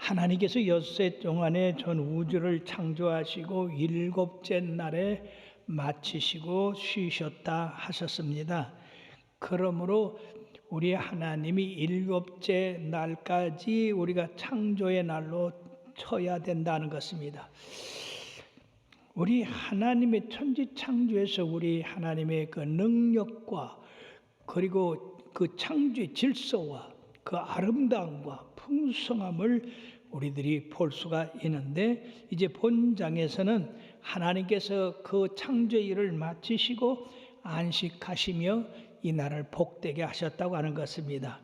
하나님께서 엿새 동안에 전 우주를 창조하시고 일곱째 날에 마치시고 쉬셨다 하셨습니다. 그러므로 우리 하나님이 일곱째 날까지 우리가 창조의 날로 쳐야 된다는 것입니다. 우리 하나님의 천지 창조에서 우리 하나님의 그 능력과 그리고 그 창조의 질서와 그 아름다움과 풍성함을 우리들이 볼 수가 있는데, 이제 본장에서는 하나님께서 그 창조의 일을 마치시고 안식하시며 이 날을 복되게 하셨다고 하는 것입니다.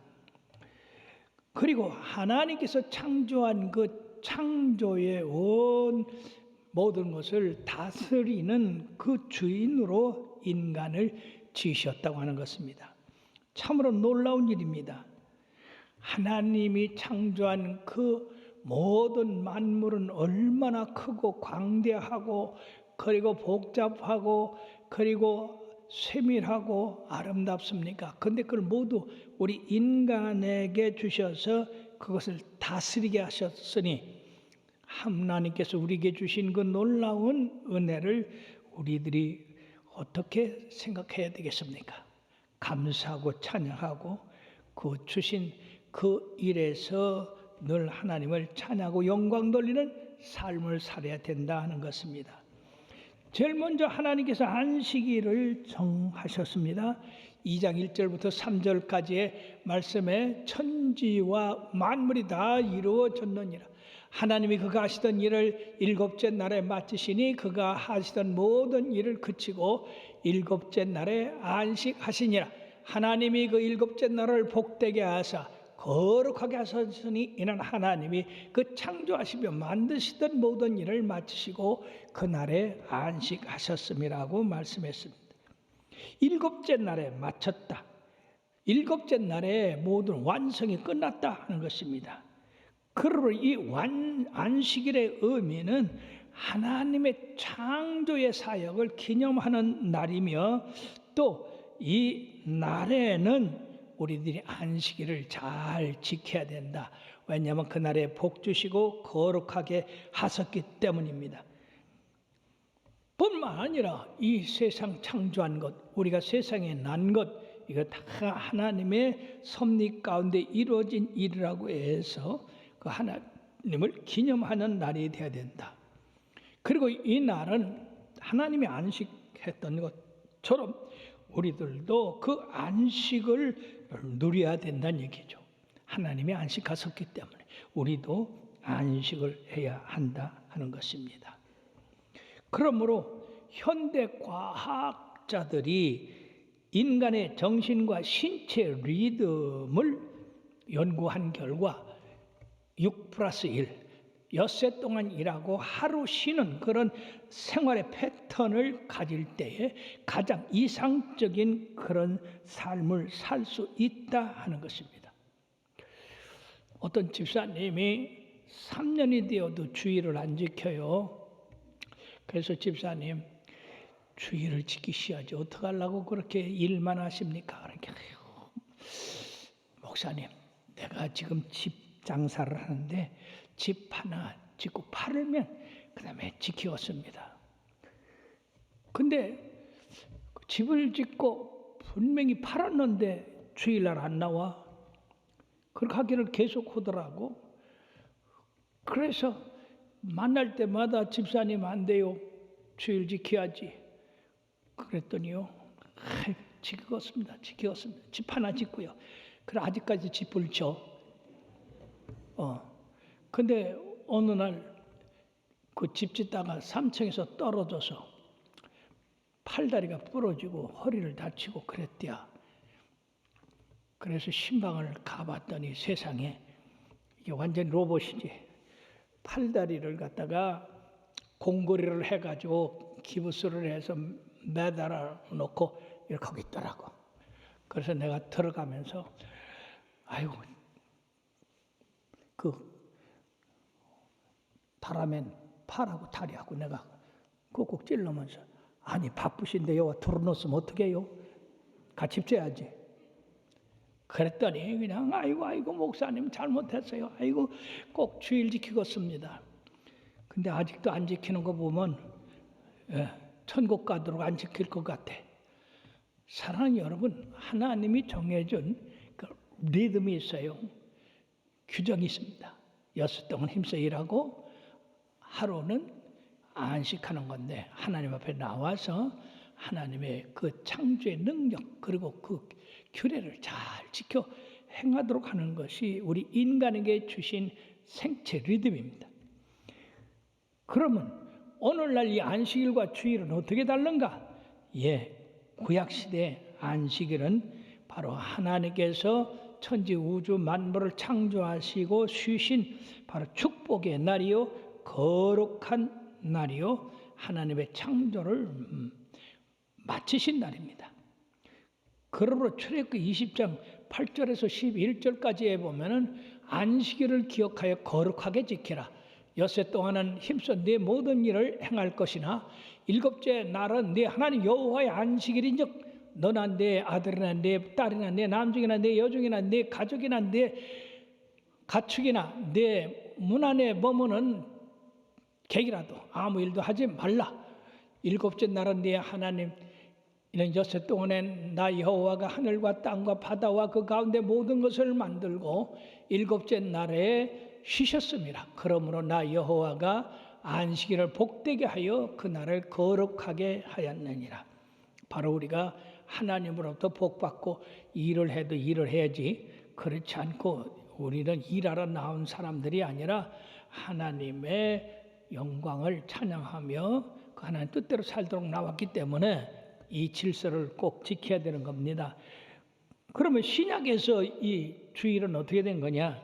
그리고 하나님께서 창조한 그 창조의 온 모든 것을 다스리는 그 주인으로 인간을 지으셨다고 하는 것입니다. 참으로 놀라운 일입니다. 하나님이 창조한 그 모든 만물은 얼마나 크고 광대하고 그리고 복잡하고 그리고 세밀하고 아름답습니까? 그런데 그걸 모두 우리 인간에게 주셔서 그것을 다스리게 하셨으니 하나님께서 우리에게 주신 그 놀라운 은혜를 우리들이 어떻게 생각해야 되겠습니까? 감사하고 찬양하고 그 주신 그 일에서 늘 하나님을 찬양하고 영광 돌리는 삶을 살아야 된다 하는 것입니다. 제일 먼저 하나님께서 안식일을 정하셨습니다. 2장 1절부터 3절까지의 말씀에 천지와 만물이 다 이루어졌느니라. 하나님이 그가 하시던 일을 일곱째 날에 마치시니 그가 하시던 모든 일을 그치고 일곱째 날에 안식하시니라. 하나님이 그 일곱째 날을 복되게 하사 거룩하게 하셨으니 이는 하나님이 그 창조하시며 만드시던 모든 일을 마치시고 그날에 안식하셨음이라고 말씀했습니다. 일곱째 날에 마쳤다. 일곱째 날에 모든 완성이 끝났다 하는 것입니다. 그러므로 이 안식일의 의미는 하나님의 창조의 사역을 기념하는 날이며, 또 이 날에는 우리들이 안식일을 잘 지켜야 된다. 왜냐하면 그날에 복 주시고 거룩하게 하셨기 때문입니다. 뿐만 아니라 이 세상 창조한 것, 우리가 세상에 난 것, 이거 다 하나님의 섭리 가운데 이루어진 일이라고 해서 그 하나님을 기념하는 날이 되어야 된다. 그리고 이 날은 하나님이 안식했던 것처럼 우리들도 그 안식을 누려야 된다는 얘기죠. 하나님이 안식하셨기 때문에 우리도 안식을 해야 한다 하는 것입니다. 그러므로 현대 과학자들이 인간의 정신과 신체 리듬을 연구한 결과 6+1, 엿새 동안 일하고 하루 쉬는 그런 생활의 패턴을 가질 때에 가장 이상적인 그런 삶을 살 수 있다 하는 것입니다. 어떤 집사님이 3년이 되어도 주일을 안 지켜요. 그래서 집사님, 주일을 지키셔야지 어떻게 하려고 그렇게 일만 하십니까? 그러니까 목사님, 내가 지금 집 장사를 하는데 집 하나 짓고 팔으면 그 다음에 지키었습니다. 근데 집을 짓고 분명히 팔았는데 주일날 안 나와. 그렇게 하기를 계속 하더라고. 그래서 만날 때마다 집사님 안 돼요. 주일 지켜야지. 그랬더니요, 지켰습니다. 집 하나 짓고요. 그래 아직까지 집을 져. 근데 어느 날 그 집 짓다가 3층에서 떨어져서 팔다리가 부러지고 허리를 다치고 그랬대야. 그래서 신방을 가봤더니 세상에 이게 완전 로봇이지. 팔다리를 갖다가 공고리를 해가지고 기부스를 해서 매달아 놓고 이렇게 하고 있더라고. 그래서 내가 들어가면서 아이고, 그 바람엔 팔하고 다리하고 내가 꾹꾹 찔러면서, 아니 바쁘신데 여기 들어놓으면 어떻게 해요? 같이 쪄야지. 그랬더니 그냥 아이고 목사님 잘못했어요. 아이고 꼭 주일 지키겠습니다. 근데 아직도 안 지키는 거 보면 천국 가도록 안 지킬 것 같아. 사랑하는 여러분, 하나님이 정해준 그 리듬이 있어요. 규정이 있습니다. 6 동안 힘써 일하고 하루는 안식하는 건데, 하나님 앞에 나와서 하나님의 그 창조의 능력 그리고 그 규례를 잘 지켜 행하도록 하는 것이 우리 인간에게 주신 생체 리듬입니다. 그러면 오늘날 이 안식일과 주일은 어떻게 다른가? 구약시대 안식일은 바로 하나님께서 천지 우주 만물을 창조하시고 쉬신 바로 축복의 날이요, 거룩한 날이요, 하나님의 창조를 마치신 날입니다. 그러므로 출애굽기 20장 8절에서 11절까지에 보면은 안식일을 기억하여 거룩하게 지키라. 엿새 동안은 힘써 네 모든 일을 행할 것이나 일곱째 날은 네 하나님 여호와의 안식일인즉 너나 네 아들이나 네 딸이나 네 남중이나 네 여중이나 네 가족이나 네 가축이나 네 문 안에 머무는 객이라도 아무 일도 하지 말라. 일곱째 날은 네 하나님 이는 엿새 동안에 나 여호와가 하늘과 땅과 바다와 그 가운데 모든 것을 만들고 일곱째 날에 쉬셨습니다. 그러므로 나 여호와가 안식일을 복되게 하여 그 날을 거룩하게 하였느니라. 바로 우리가 하나님으로부터 복받고 일을 해도 일을 해야지, 그렇지 않고 우리는 일하러 나온 사람들이 아니라 하나님의 영광을 찬양하며 그 하나님 뜻대로 살도록 나왔기 때문에 이 질서를 꼭 지켜야 되는 겁니다. 그러면 신약에서 이 주일은 어떻게 된 거냐?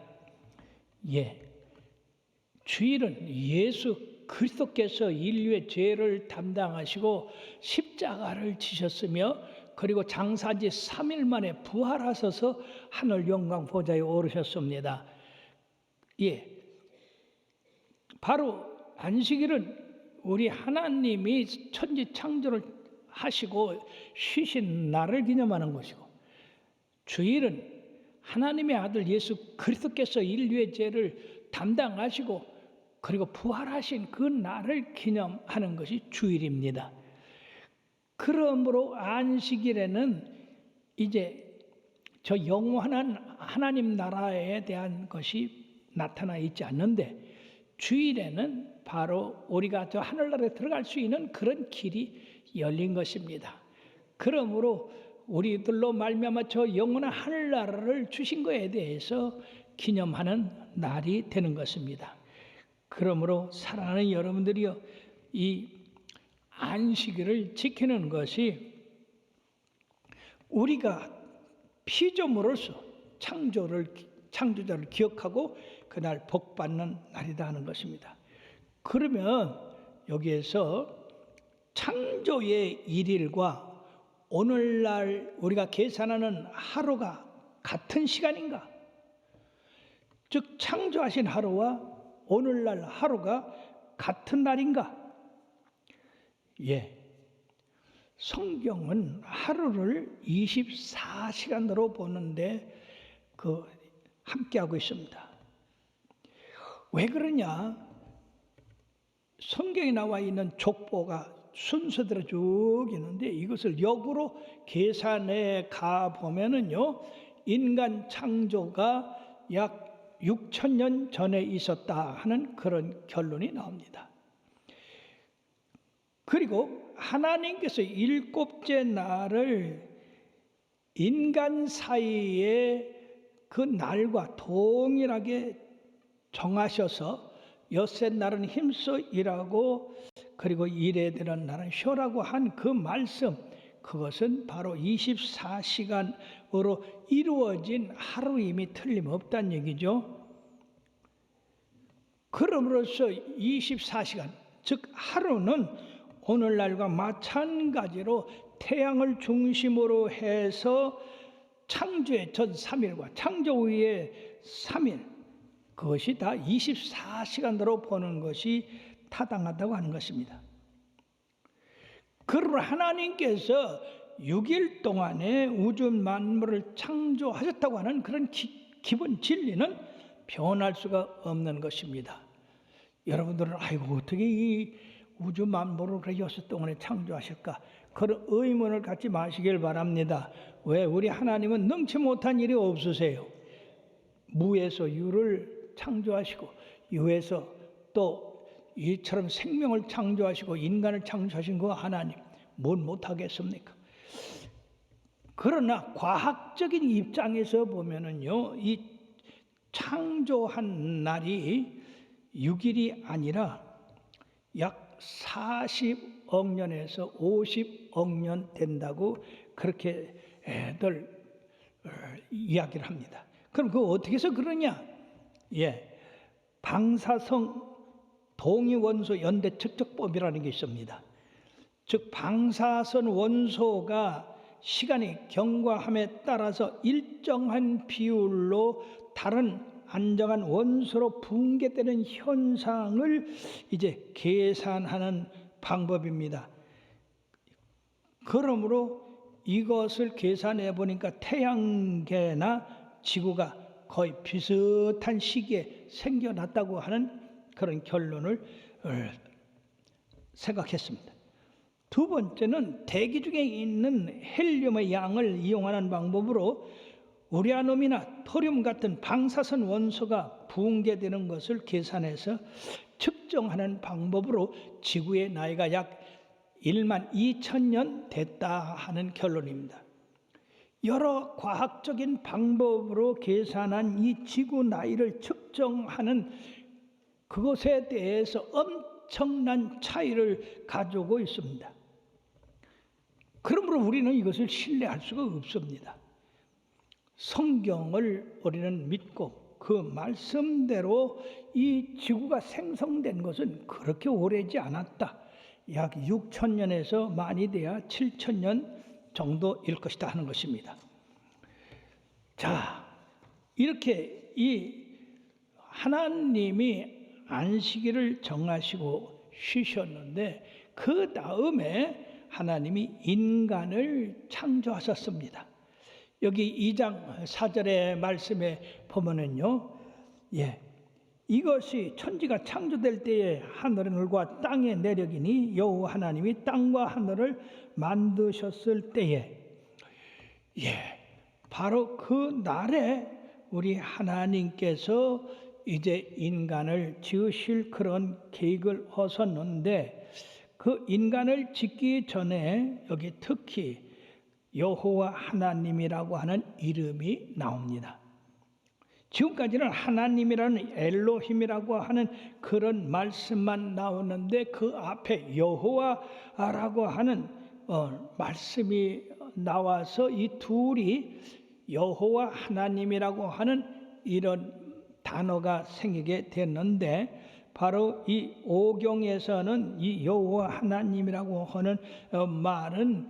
주일은 예수 그리스도께서 인류의 죄를 담당하시고 십자가를 지셨으며 그리고 장사지 3일 만에 부활하셔서 하늘 영광 보좌에 오르셨습니다. 바로 안식일은 우리 하나님이 천지 창조를 하시고 쉬신 날을 기념하는 것이고, 주일은 하나님의 아들 예수 그리스도께서 인류의 죄를 담당하시고 그리고 부활하신 그 날을 기념하는 것이 주일입니다. 그러므로 안식일에는 이제 저 영원한 하나님 나라에 대한 것이 나타나 있지 않는데, 주일에는 바로 우리가 저 하늘나라에 들어갈 수 있는 그런 길이 열린 것입니다. 그러므로 우리들로 말미암아 저 영원한 하늘나라를 주신 것에 대해서 기념하는 날이 되는 것입니다. 그러므로 사랑하는 여러분들이요, 이 안식일을 지키는 것이 우리가 피조물로서 창조자를 기억하고 그날 복받는 날이다 하는 것입니다. 그러면 여기에서 창조의 일일과 오늘날 우리가 계산하는 하루가 같은 시간인가? 즉 창조하신 하루와 오늘날 하루가 같은 날인가? 성경은 하루를 24시간으로 보는데 함께하고 있습니다. 왜 그러냐? 성경에 나와 있는 족보가 순서대로 쭉 있는데 이것을 역으로 계산해 가 보면은요, 인간 창조가 약 6,000년 전에 있었다 하는 그런 결론이 나옵니다. 그리고 하나님께서 일곱째 날을 인간 사이에 그 날과 동일하게 정하셔서 엿새 날은 힘써 일하고 그리고 일해야 되는 날은 쉬라고 한 그 말씀, 그것은 바로 24시간으로 이루어진 하루임이 틀림없다는 얘기죠. 그럼으로써 24시간, 즉 하루는 오늘날과 마찬가지로 태양을 중심으로 해서 창조의 전 3일과 창조 후의 3일, 그것이 다 24시간으로 보는 것이 타당하다고 하는 것입니다. 그러나 하나님께서 6일 동안에 우주 만물을 창조하셨다고 하는 그런 기본 진리는 변할 수가 없는 것입니다. 여러분들은 아이고 어떻게 이 우주 만물을 그렇게 6일 동안에 창조하실까? 그런 의문을 갖지 마시길 바랍니다. 왜? 우리 하나님은 능치 못한 일이 없으세요. 무에서 유를 창조하시고 유에서 또 이처럼 생명을 창조하시고 인간을 창조하신 그 하나님 뭘 못하겠습니까? 그러나 과학적인 입장에서 보면은요, 이 창조한 날이 6일이 아니라 약 40억 년에서 50억 년 된다고 그렇게 애들 이야기를 합니다. 그럼 그거 어떻게 해서 그러냐? 방사성 동위원소 연대 측정법이라는 게 있습니다. 즉 방사선 원소가 시간이 경과함에 따라서 일정한 비율로 다른 안정한 원소로 붕괴되는 현상을 이제 계산하는 방법입니다. 그러므로 이것을 계산해 보니까 태양계나 지구가 거의 비슷한 시기에 생겨났다고 하는 그런 결론을 생각했습니다. 두 번째는 대기 중에 있는 헬륨의 양을 이용하는 방법으로 우라늄이나 토륨 같은 방사선 원소가 붕괴되는 것을 계산해서 측정하는 방법으로 지구의 나이가 약 1만 2천 년 됐다 하는 결론입니다. 여러 과학적인 방법으로 계산한 이 지구 나이를 측정하는 그것에 대해서 엄청난 차이를 가지고 있습니다. 그러므로 우리는 이것을 신뢰할 수가 없습니다. 성경을 우리는 믿고 그 말씀대로 이 지구가 생성된 것은 그렇게 오래지 않았다. 약 6천 년에서 많이 돼야 7천 년 정도일 것이다 하는 것입니다. 자, 이렇게 이 하나님이 안식일을 정하시고 쉬셨는데 그 다음에 하나님이 인간을 창조하셨습니다. 여기 2장 4절의 말씀에 보면은요, 이것이 천지가 창조될 때에 하늘과 땅의 내력이니 여호와 하나님이 땅과 하늘을 만드셨을 때에, 바로 그 날에 우리 하나님께서 이제 인간을 지으실 그런 계획을 하셨는데, 그 인간을 짓기 전에 여기 특히 여호와 하나님이라고 하는 이름이 나옵니다. 지금까지는 하나님이라는 엘로힘이라고 하는 그런 말씀만 나오는데 그 앞에 여호와라고 하는 말씀이 나와서 이 둘이 여호와 하나님이라고 하는 이런 단어가 생기게 됐는데, 바로 이 오경에서는 이 여호와 하나님이라고 하는 말은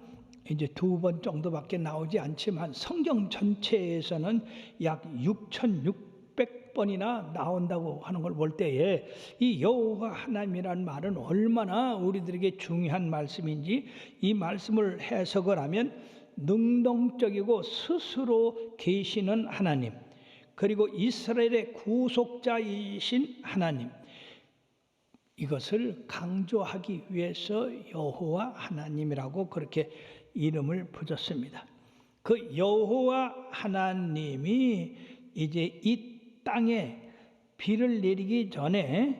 이제 2번 정도밖에 나오지 않지만 성경 전체에서는 약 6,600번이나 나온다고 하는 걸 볼 때에 이 여호와 하나님이라는 말은 얼마나 우리들에게 중요한 말씀인지, 이 말씀을 해석을 하면 능동적이고 스스로 계시는 하나님, 그리고 이스라엘의 구속자이신 하나님, 이것을 강조하기 위해서 여호와 하나님이라고 그렇게 이름을 붙였습니다. 그 여호와 하나님이 이제 이 땅에 비를 내리기 전에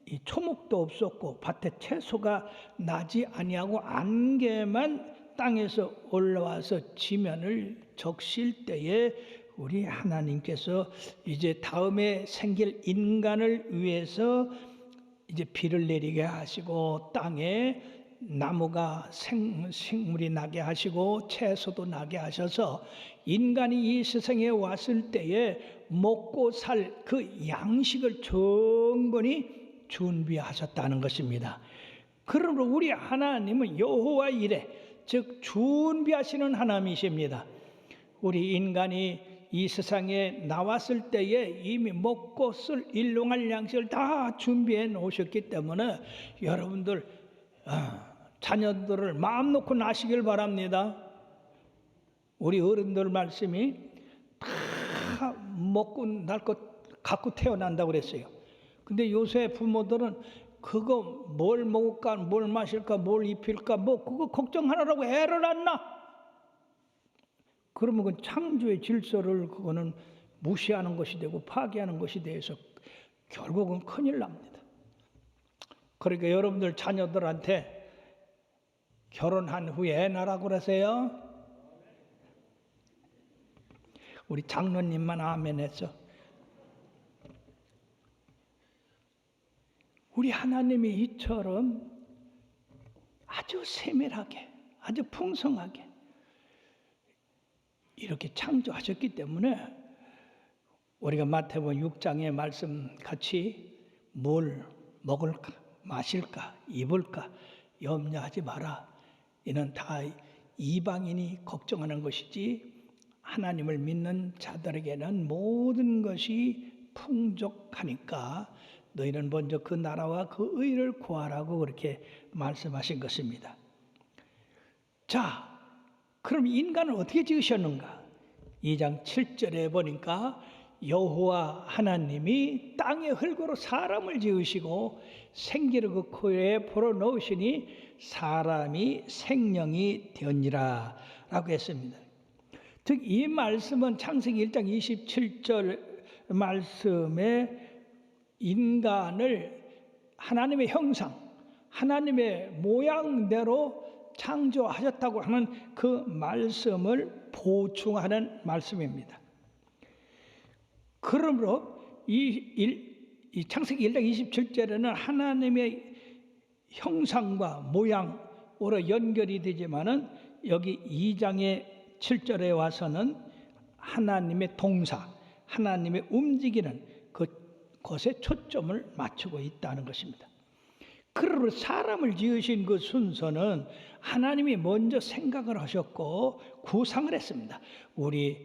이 초목도 없었고 밭에 채소가 나지 아니하고 안개만 땅에서 올라와서 지면을 적실 때에 우리 하나님께서 이제 다음에 생길 인간을 위해서 이제 비를 내리게 하시고 땅에 나무가 생물이 나게 하시고 채소도 나게 하셔서 인간이 이 세상에 왔을 때에 먹고 살 그 양식을 충분히 준비하셨다는 것입니다. 그러므로 우리 하나님은 여호와 이레, 즉 준비하시는 하나님이십니다. 우리 인간이 이 세상에 나왔을 때에 이미 먹고 쓸 일용할 양식을 다 준비해 놓으셨기 때문에 여러분들 자녀들을 마음 놓고 낳으시길 바랍니다. 우리 어른들 말씀이 다 먹고 날 것 갖고 태어난다고 그랬어요. 근데 요새 부모들은 그거 뭘 먹을까, 뭘 마실까, 뭘 입힐까, 뭐 그거 걱정하느라고 애를 안 낳아. 그러면 그 창조의 질서를 그거는 무시하는 것이 되고 파괴하는 것이 돼서 결국은 큰일 납니다. 그러니까 여러분들 자녀들한테 결혼한 후에 애 낳으라고 그러세요. 우리 장로님만 아멘 했어. 우리 하나님이 이처럼 아주 세밀하게, 아주 풍성하게 이렇게 창조하셨기 때문에 우리가 마태복음 6장의 말씀 같이 뭘 먹을까, 마실까, 입을까 염려하지 마라. 이는 다 이방인이 걱정하는 것이지 하나님을 믿는 자들에게는 모든 것이 풍족하니까 너희는 먼저 그 나라와 그 의를 구하라고 그렇게 말씀하신 것입니다. 자, 그럼 인간을 어떻게 지으셨는가? 2장 7절에 보니까 여호와 하나님이 땅의 흙으로 사람을 지으시고 생기를 그 코에 불어넣으시니 사람이 생명이 되었니라 라고 했습니다. 즉 이 말씀은 창세기 1장 27절 말씀에 인간을 하나님의 형상, 하나님의 모양대로 창조하셨다고 하는 그 말씀을 보충하는 말씀입니다. 그러므로 이 창세기 1장 27절에는 하나님의 형상과 모양으로 연결이 되지만은 여기 2장의 7절에 와서는 하나님의 동사, 하나님의 움직이는 그것에 초점을 맞추고 있다는 것입니다. 그러므로 사람을 지으신 그 순서는 하나님이 먼저 생각을 하셨고 구상을 했습니다. 우리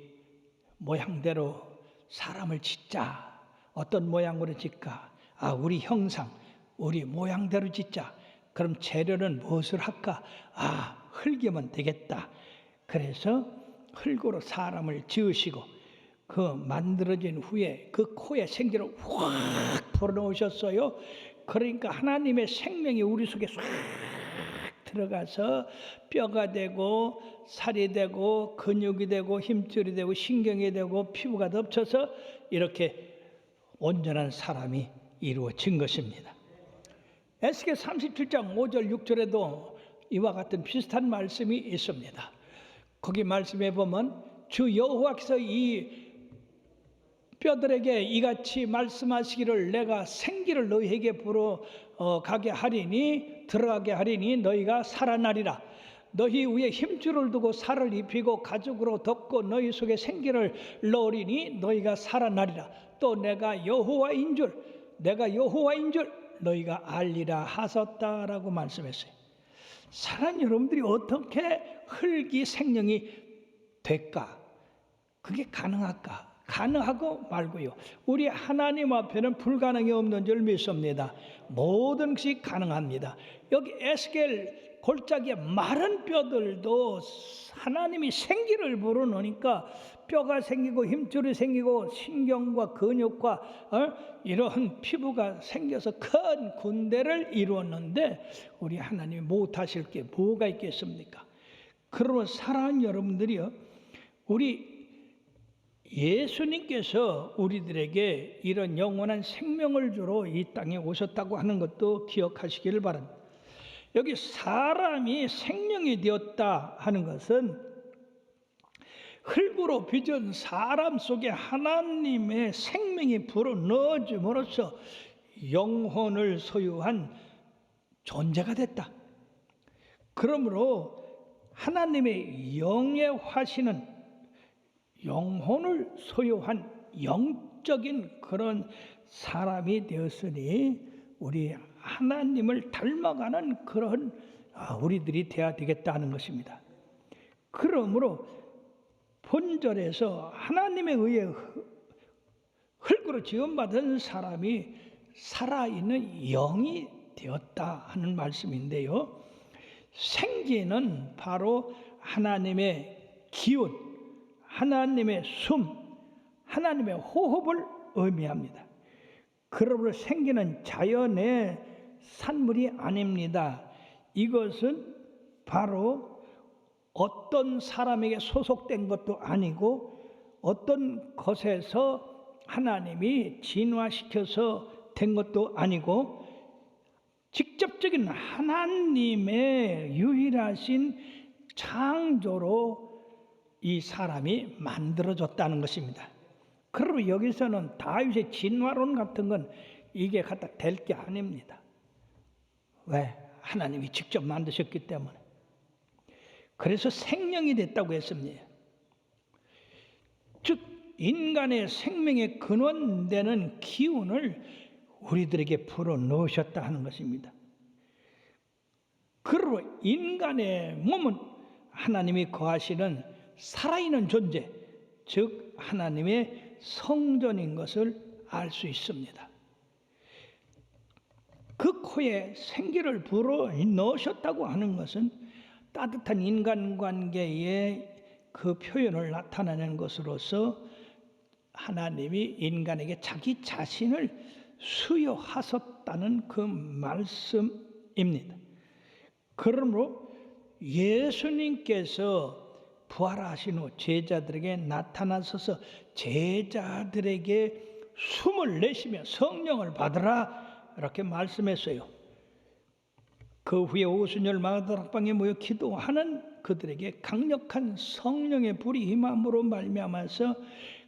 모양대로 사람을 짓자. 어떤 모양으로 짓까? 우리 형상, 우리 모양대로 짓자. 그럼 재료는 무엇을 할까? 흙이면 되겠다. 그래서 흙으로 사람을 지으시고 그 만들어진 후에 그 코에 생기를 확 불어넣으셨어요. 그러니까 하나님의 생명이 우리 속에 싹 들어가서 뼈가 되고 살이 되고 근육이 되고 힘줄이 되고 신경이 되고 피부가 덮쳐서 이렇게 온전한 사람이 이루어진 것입니다. 에스겔 37장 5절 6절에도 이와 같은 비슷한 말씀이 있습니다. 거기 말씀에 보면 주 여호와께서 이 뼈들에게 이같이 말씀하시기를 내가 생기를 너희에게 불어가게 하리니 들어가게 하리니 너희가 살아나리라. 너희 위에 힘줄을 두고 살을 입히고 가죽으로 덮고 너희 속에 생기를 넣으리니 너희가 살아나리라. 또 내가 여호와인 줄 너희가 알리라 하셨다라고 말씀했어요. 사랑하는 여러분들이 어떻게 흙이 생명이 될까? 그게 가능할까? 가능하고 말고요. 우리 하나님 앞에는 불가능이 없는 줄 믿습니다. 모든 것이 가능합니다. 여기 에스겔 골짜기에 마른 뼈들도 하나님이 생기를 불어넣으니까 뼈가 생기고 힘줄이 생기고 신경과 근육과 이러한 피부가 생겨서 큰 군대를 이루었는데 우리 하나님이 못하실 게 뭐가 있겠습니까? 그러면 사랑하는 여러분들이요, 우리 예수님께서 우리들에게 이런 영원한 생명을 주러 이 땅에 오셨다고 하는 것도 기억하시기를 바랍니다. 여기 사람이 생명이 되었다 하는 것은 흙으로 빚은 사람 속에 하나님의 생명이 불어넣어줌으로써 영혼을 소유한 존재가 됐다. 그러므로 하나님의 영의 화신은 영혼을 소유한 영적인 그런 사람이 되었으니 우리 하나님을 닮아가는 그런 우리들이 되어야 되겠다는 것입니다. 그러므로 본절에서 하나님에 의해 흙으로 지음받은 사람이 살아있는 영이 되었다 하는 말씀인데요, 생기는 바로 하나님의 기운, 하나님의 숨, 하나님의 호흡을 의미합니다. 그러므로 생기는 자연의 산물이 아닙니다. 이것은 바로 어떤 사람에게 소속된 것도 아니고 어떤 것에서 하나님이 진화시켜서 된 것도 아니고 직접적인 하나님의 유일하신 창조로 이 사람이 만들어졌다는 것입니다. 그리고 여기서는 다윗의 진화론 같은 건 이게 갖다 될 게 아닙니다. 왜? 하나님이 직접 만드셨기 때문에. 그래서 생명이 됐다고 했습니다. 즉 인간의 생명의 근원되는 기운을 우리들에게 불어넣으셨다 하는 것입니다. 그리고 인간의 몸은 하나님이 거하시는 살아있는 존재, 즉 하나님의 성전인 것을 알 수 있습니다. 그 코에 생기를 불어넣으셨다고 하는 것은 따뜻한 인간관계의 그 표현을 나타내는 것으로서 하나님이 인간에게 자기 자신을 수여하셨다는 그 말씀입니다. 그러므로 예수님께서 부활하신 후 제자들에게 나타나셔서 제자들에게 숨을 내쉬며 성령을 받으라 이렇게 말씀했어요. 그 후에 오순절 마가다락방에 모여 기도하는 그들에게 강력한 성령의 불이 임함으로 말미암아서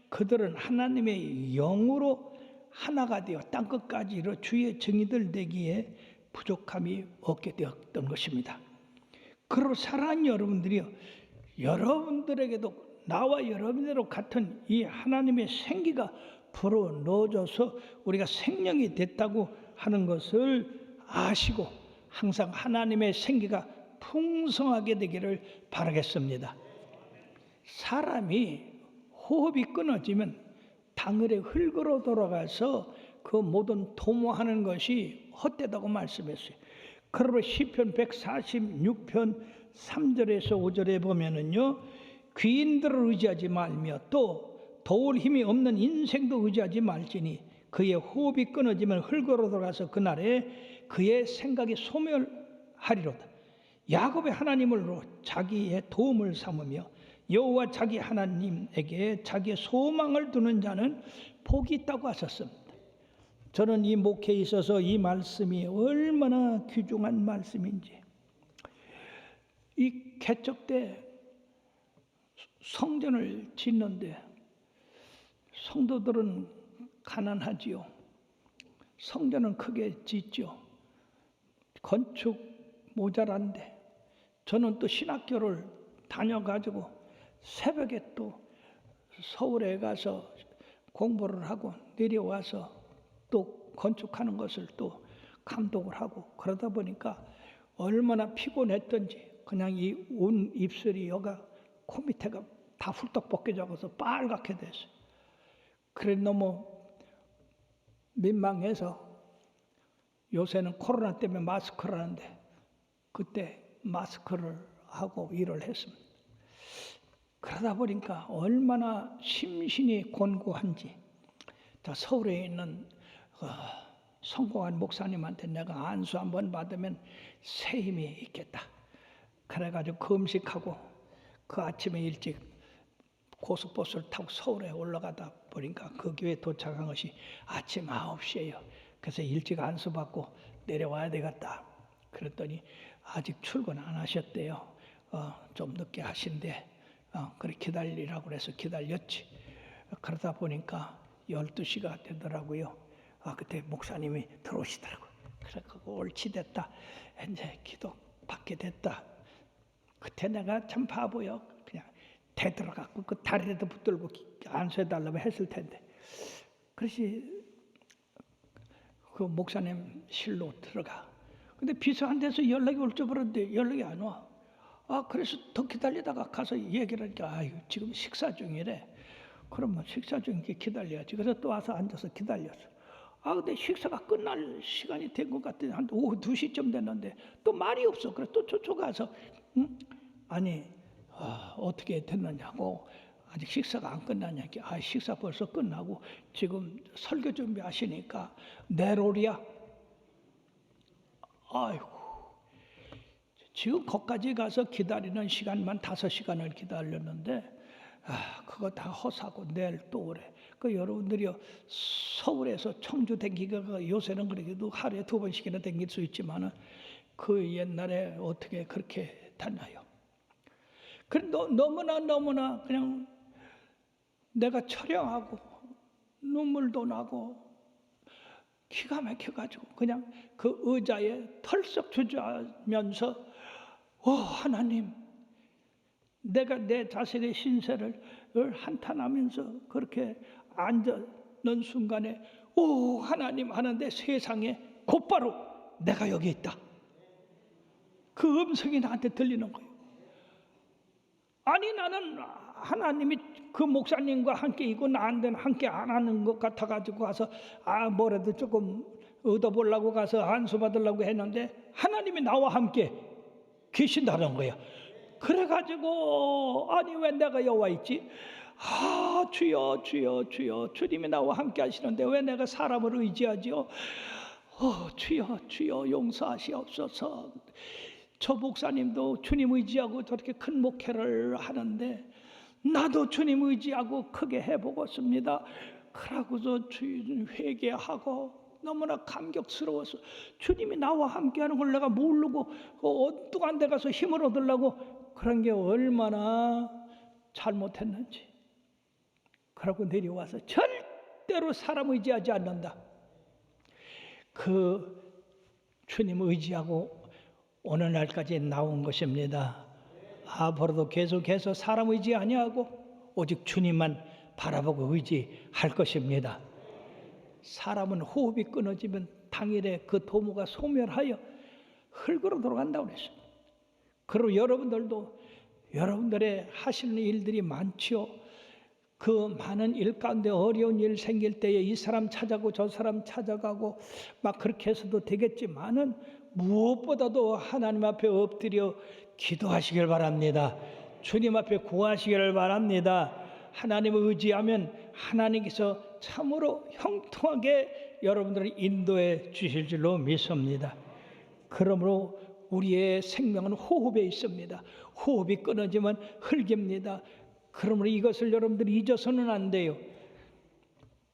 그들은 하나님의 영으로 하나가 되어 땅끝까지 이르러 주의 증인들 되기에 부족함이 없게 되었던 것입니다. 그리고 사랑하는 여러분들이요, 여러분들에게도 나와 여러분들과 같은 이 하나님의 생기가 불어넣어져서 우리가 생명이 됐다고 하는 것을 아시고 항상 하나님의 생기가 풍성하게 되기를 바라겠습니다. 사람이 호흡이 끊어지면 당을의 흙으로 돌아가서 그 모든 도모하는 것이 헛되다고 말씀했어요. 그러므로 시편 146편 3절에서 5절에 보면은요, 귀인들을 의지하지 말며 또 도울 힘이 없는 인생도 의지하지 말지니 그의 호흡이 끊어지면 흙으로 돌아가서 그날에 그의 생각이 소멸하리로다. 야곱의 하나님으로 자기의 도움을 삼으며 여호와 자기 하나님에게 자기의 소망을 두는 자는 복이 있다고 하셨습니다. 저는 이 목회에 있어서 이 말씀이 얼마나 귀중한 말씀인지, 이 개척 때 성전을 짓는데 성도들은 가난하지요. 성전은 크게 짓죠. 건축 모자란데 저는 또 신학교를 다녀가지고 새벽에 또 서울에 가서 공부를 하고 내려와서 또 건축하는 것을 또 감독을 하고 그러다 보니까 얼마나 피곤했던지 그냥 이 온 입술이 여가 코 밑에가 다 훌떡 벗겨져서 빨갛게 됐어요. 그래 너무 민망해서 요새는 코로나 때문에 마스크를 하는데 그때 마스크를 하고 일을 했습니다. 그러다 보니까 얼마나 심신이 곤고한지, 서울에 있는 성공한 목사님한테 내가 안수 한번 받으면 새 힘이 있겠다. 그래가지고 금식하고 그 아침에 일찍 고속버스를 타고 서울에 올라가다 보니까 그 교회에 도착한 것이 아침 9시예요. 그래서 일찍 안수 받고 내려와야 되겠다. 그랬더니 아직 출근 안 하셨대요. 좀 늦게 하신대. 그래 기다리라고 그래서 기다렸지. 그러다 보니까 12시가 되더라고요. 그때 목사님이 들어오시더라고요. 그래서 옳지 됐다. 이제 기도 받게 됐다. 그때 내가 참 바보요. 그냥 대들어갖고 그 다리에도 붙들고 안수해달라고 했을 텐데. 그래서 그 목사님 실로 들어가. 근데 비서한 데서 연락이 올 줄 알았는데 연락이 안 와. 그래서 더 기다리다가 가서 얘기를 하니까 지금 식사 중이래. 그러면 식사 중이니까 기다려야지. 그래서 또 와서 앉아서 기다렸어. 근데 식사가 끝날 시간이 된 것 같더니 한 오후 2시쯤 됐는데 또 말이 없어. 그래서 또 저쪽 가서 아니 어떻게 됐느냐고 아직 식사가 안 끝났냐? 식사 벌써 끝나고 지금 설교 준비하시니까 내로리야. 아이고, 지금 거기까지 가서 기다리는 시간만 5시간을 기다렸는데 그거 다 허사고 내일 또 오래. 그 여러분들이 서울에서 청주 댕기가 요새는 그래도 하루에 2번씩이나 댕길 수 있지만은 그 옛날에 어떻게 그렇게 다녀요? 그래 너무나 그냥 내가 처량하고 눈물도 나고 기가 막혀가지고 그냥 그 의자에 털썩 주저하면서 하나님, 내가 내 자신의 신세를 한탄하면서 그렇게 앉는 순간에 하나님 하는데 세상에 곧바로 내가 여기 있다. 그 음성이 나한테 들리는 거예요. 아니 나는 하나님이 그 목사님과 함께 있고 나한테는 함께 안 하는 것 같아가지고 가서 뭐라도 조금 얻어보려고 가서 안수 받으려고 했는데 하나님이 나와 함께 계신다는 거야. 그래가지고 아니 왜 내가 여와 있지? 주여 주님이 나와 함께 하시는데 왜 내가 사람을 의지하지요? 주여 용서하시옵소서. 저 목사님도 주님 의지하고 저렇게 큰 목회를 하는데 나도 주님 의지하고 크게 해보겠습니다. 그러고서 주님 회개하고 너무나 감격스러워서 주님이 나와 함께하는 걸 내가 모르고 엉뚱한 데 가서 힘을 얻으려고 그런 게 얼마나 잘못했는지. 그러고 내려와서 절대로 사람 의지하지 않는다. 그 주님 의지하고 오늘 날까지 나온 것입니다. 앞으로도 계속해서 사람 의지 아니하고 오직 주님만 바라보고 의지할 것입니다. 사람은 호흡이 끊어지면 당일에 그 도무가 소멸하여 흙으로 돌아간다고 그랬습니다. 그리고 여러분들도 여러분들의 하시는 일들이 많지요. 그 많은 일 가운데 어려운 일 생길 때에 이 사람 찾아가고 저 사람 찾아가고 막 그렇게 해서도 되겠지만은 무엇보다도 하나님 앞에 엎드려 기도하시길 바랍니다. 주님 앞에 구하시기를 바랍니다. 하나님을 의지하면 하나님께서 참으로 형통하게 여러분들을 인도해 주실 줄로 믿습니다. 그러므로 우리의 생명은 호흡에 있습니다. 호흡이 끊어지면 흙입니다. 그러므로 이것을 여러분들이 잊어서는 안 돼요.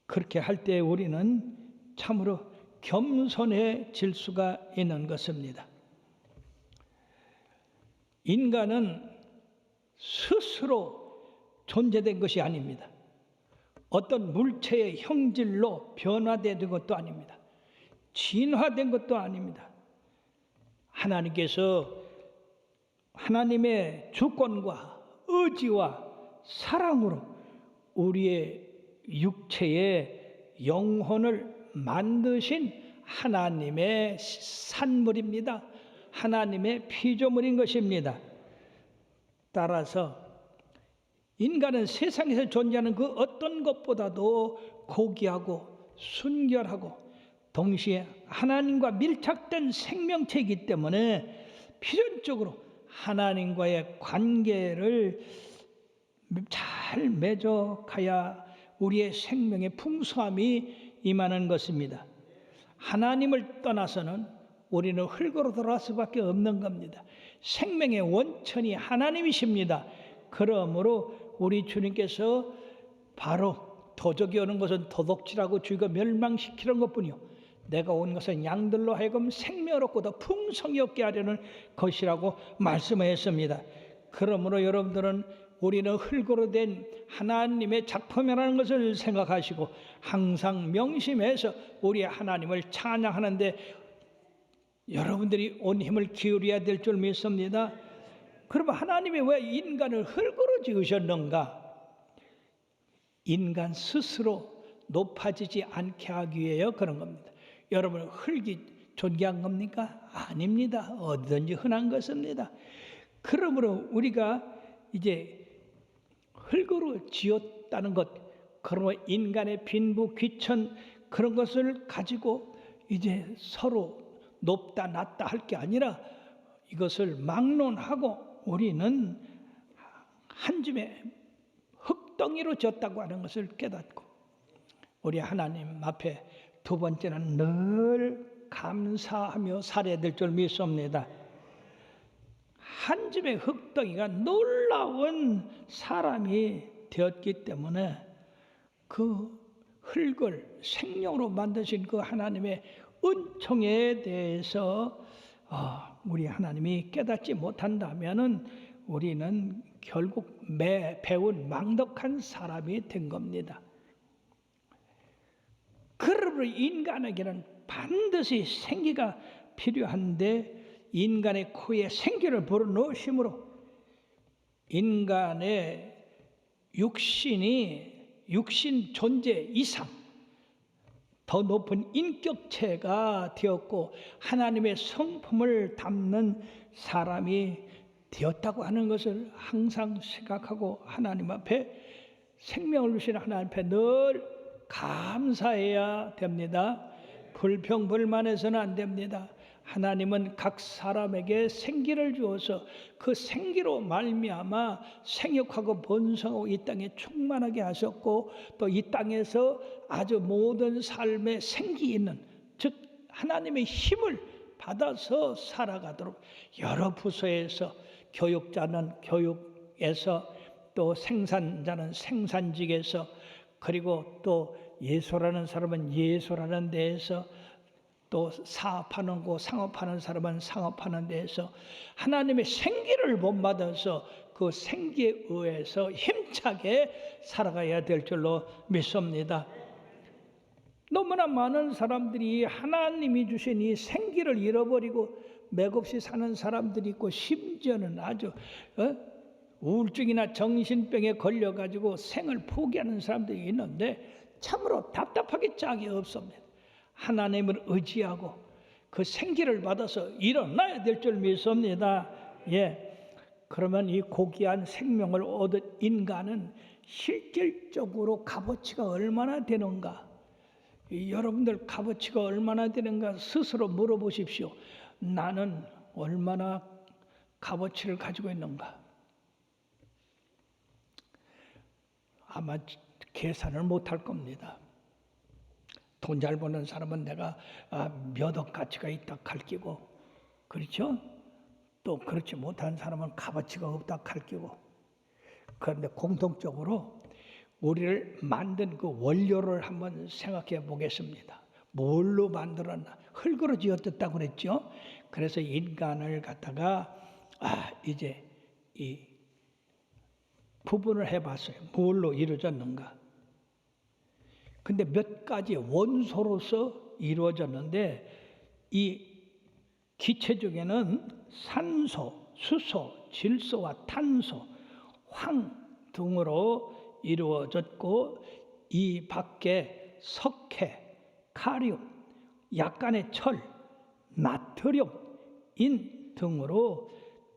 그렇게 할 때 우리는 참으로 겸손해질 수가 있는 것입니다. 인간은 스스로 존재된 것이 아닙니다. 어떤 물체의 형질로 변화된 것도 아닙니다. 진화된 것도 아닙니다. 하나님께서 하나님의 주권과 의지와 사랑으로 우리의 육체의 영혼을 만드신 하나님의 산물입니다. 하나님의 피조물인 것입니다. 따라서 인간은 세상에서 존재하는 그 어떤 것보다도 고귀하고 순결하고 동시에 하나님과 밀착된 생명체이기 때문에 필연적으로 하나님과의 관계를 잘 맺어가야 우리의 생명의 풍성함이 임하는 것입니다. 하나님을 떠나서는 우리는 흙으로 돌아갈 수밖에 없는 겁니다. 생명의 원천이 하나님이십니다. 그러므로 우리 주님께서 바로 도적이 오는 것은 도둑질하고 죽여 멸망시키는 것뿐이요 내가 온 것은 양들로 하여금 생명을 얻고 더 풍성히 얻게 하려는 것이라고 말씀하셨습니다. 그러므로 여러분들은 우리는 흙으로 된 하나님의 작품이라는 것을 생각하시고 항상 명심해서 우리 하나님을 찬양하는데 여러분들이 온 힘을 기울여야 될 줄 믿습니다. 그러면 하나님이 왜 인간을 흙으로 지으셨는가? 인간 스스로 높아지지 않게 하기 위하여 그런 겁니다. 여러분 흙이 존귀한 겁니까? 아닙니다. 어디든지 흔한 것입니다. 그러므로 우리가 이제 흙으로 지었다는 것, 그러면 인간의 빈부, 귀천 그런 것을 가지고 이제 서로 높다 낮다 할 게 아니라 이것을 막론하고 우리는 한 줌의 흙 흙덩이로 졌다고 하는 것을 깨닫고 우리 하나님 앞에 두 번째는 늘 감사하며 살아야 될 줄 믿습니다. 한 집의 흙덩이가 놀라운 사람이 되었기 때문에 그 흙을 생명으로 만드신 그 하나님의 은총에 대해서 우리 하나님이 깨닫지 못한다면 우리는 결국 배운 망덕한 사람이 된 겁니다. 그러므로 인간에게는 반드시 생기가 필요한데 인간의 코에 생기를 불어넣으심으로 인간의 육신 존재 이상 더 높은 인격체가 되었고 하나님의 성품을 담는 사람이 되었다고 하는 것을 항상 생각하고 하나님 앞에 생명을 주신 하나님 앞에 늘 감사해야 됩니다. 불평불만해서는 안 됩니다. 하나님은 각 사람에게 생기를 주어서 그 생기로 말미암아 생육하고 번성하고 이 땅에 충만하게 하셨고 또 이 땅에서 아주 모든 삶에 생기 있는 즉 하나님의 힘을 받아서 살아가도록 여러 부서에서 교육자는 교육에서 또 생산자는 생산직에서 그리고 또 예술하는 사람은 예술하는 데에서 또 사업하는 곳 상업하는 사람은 상업하는 데에서 하나님의 생기를 본받아서 그 생기에 의해서 힘차게 살아가야 될 줄로 믿습니다. 너무나 많은 사람들이 하나님이 주신 이 생기를 잃어버리고 맥없이 사는 사람들이 있고 심지어는 아주 우울증이나 정신병에 걸려가지고 생을 포기하는 사람들이 있는데 참으로 답답하게 짝이 없습니다. 하나님을 의지하고 그 생기를 받아서 일어나야 될 줄 믿습니다. 그러면 이 고귀한 생명을 얻은 인간은 실질적으로 값어치가 얼마나 되는가? 여러분들 값어치가 얼마나 되는가 스스로 물어보십시오. 나는 얼마나 값어치를 가지고 있는가? 아마 계산을 못할 겁니다. 돈 잘 버는 사람은 내가 몇 억 가치가 있다 갈기고, 그렇죠? 또 그렇지 못한 사람은 값어치가 없다 갈기고. 그런데 공통적으로 우리를 만든 그 원료를 한번 생각해 보겠습니다. 뭘로 만들었나? 흙으로 지었다고 그랬죠? 그래서 인간을 갖다가 이제 이 구분을 해봤어요. 뭘로 이루어졌는가? 근데 몇 가지 원소로서 이루어졌는데 이 기체 중에는 산소, 수소, 질소와 탄소, 황 등으로 이루어졌고 이 밖에 석회, 카륨, 약간의 철, 나트륨, 인 등으로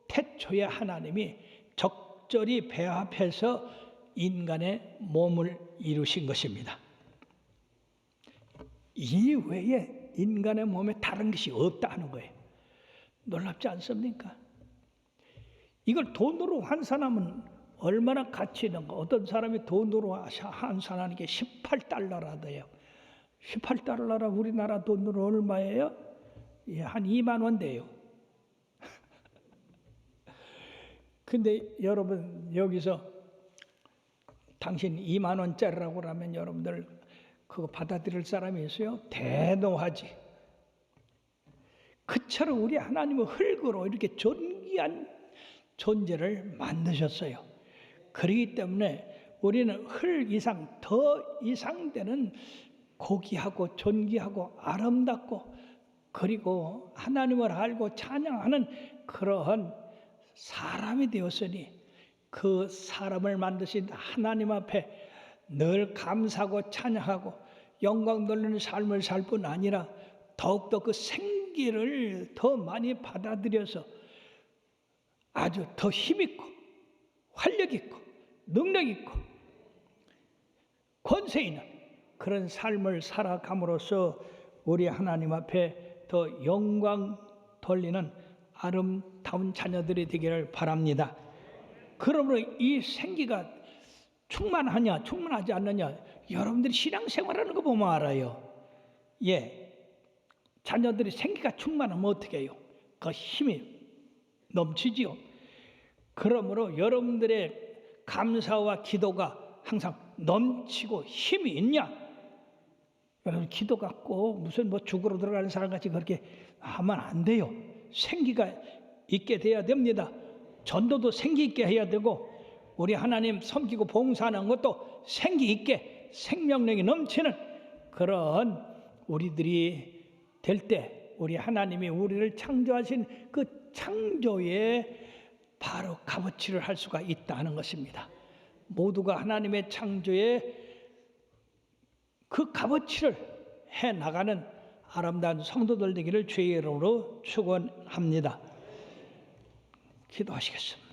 태초에 하나님이 적절히 배합해서 인간의 몸을 이루신 것입니다. 이 외에 인간의 몸에 다른 것이 없다는 거예요. 놀랍지 않습니까? 이걸 돈으로 환산하면 얼마나 가치 있는가? 어떤 사람이 돈으로 환산하는 게 18달러라대요. 18달러라 우리나라 돈으로 얼마예요? 한 2만 원 돼요. 근데 여러분 여기서 당신 2만 원짜리라고 하면 여러분들 그거 받아들일 사람이 있어요? 대노하지. 그처럼 우리 하나님은 흙으로 이렇게 존귀한 존재를 만드셨어요. 그렇기 때문에 우리는 흙 이상 더 이상되는 고귀하고 존귀하고 아름답고 그리고 하나님을 알고 찬양하는 그러한 사람이 되었으니 그 사람을 만드신 하나님 앞에 늘 감사하고 찬양하고 영광 돌리는 삶을 살 뿐 아니라 더욱더 그 생기를 더 많이 받아들여서 아주 더 힘있고 활력 있고 능력 있고 권세 있는 그런 삶을 살아감으로써 우리 하나님 앞에 더 영광 돌리는 아름다운 자녀들이 되기를 바랍니다. 그러므로 이 생기가 충만하냐, 충만하지 않느냐, 여러분들이 신앙생활하는 거 보면 알아요. 예, 자녀들이 생기가 충만하면 어떻게 해요? 그 힘이 넘치지요. 그러므로 여러분들의 감사와 기도가 항상 넘치고 힘이 있냐? 여러분 기도 갖고 무슨 뭐 죽으러 들어가는 사람 같이 그렇게 하면 안 돼요. 생기가 있게 돼야 됩니다. 전도도 생기 있게 해야 되고, 우리 하나님 섬기고 봉사하는 것도 생기 있게 생명력이 넘치는 그런 우리들이 될 때, 우리 하나님이 우리를 창조하신 그 창조에 바로 값어치를 할 수가 있다는 것입니다. 모두가 하나님의 창조에 그 값어치를 해 나가는 아름다운 성도들 되기를 주의 이름으로 축원합니다. 기도하시겠습니다.